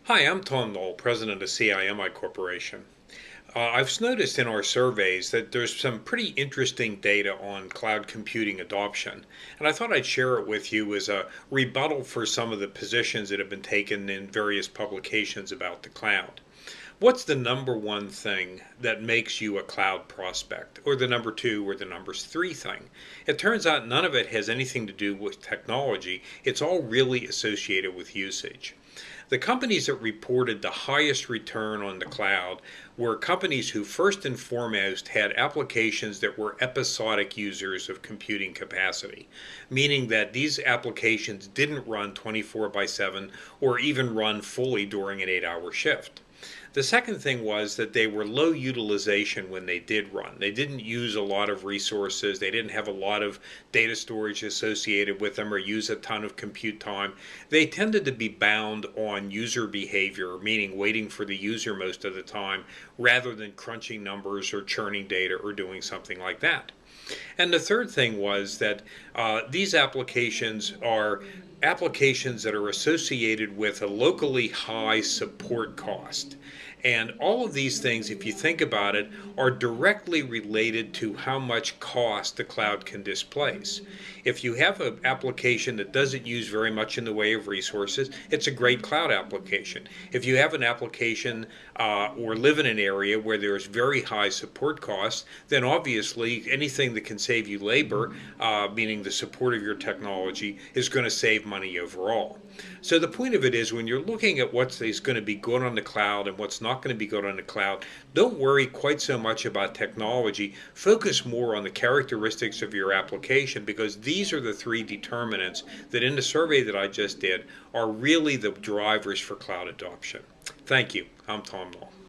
Hi, I'm Tom Knoll, president of CIMI Corporation. I've noticed in our surveys that there's some pretty interesting data on cloud computing adoption, and I thought I'd share it with you as a rebuttal for some of the positions that have been taken in various publications about the cloud. What's the number one thing that makes you a cloud prospect, or the number two or the number three thing? It turns out none of it has anything to do with technology. It's all really associated with usage. The companies that reported the highest return on the cloud were companies who first and foremost had applications that were episodic users of computing capacity, meaning that these applications didn't run 24 by 7 or even run fully during an 8-hour shift. The second thing was that they were low utilization when they did run. They didn't use a lot of resources. They didn't have a lot of data storage associated with them or use a ton of compute time. They tended to be bound on user behavior, meaning waiting for the user most of the time rather than crunching numbers or churning data or doing something like that. And the third thing was that these applications are applications that are associated with a locally high support cost. And all of these things, if you think about it, are directly related to how much cost the cloud can displace. If you have an application that doesn't use very much in the way of resources, it's a great cloud application. If you have an application or live in an area where there's very high support costs, then obviously anything that can save you labor, meaning the support of your technology, is going to save money overall. So the point of it is when you're looking at what is going to be good on the cloud and what's not going to be good on the cloud, don't worry quite so much about technology. Focus more on the characteristics of your application, because these are the three determinants that in the survey that I just did are really the drivers for cloud adoption. Thank you. I'm Tom Knoll.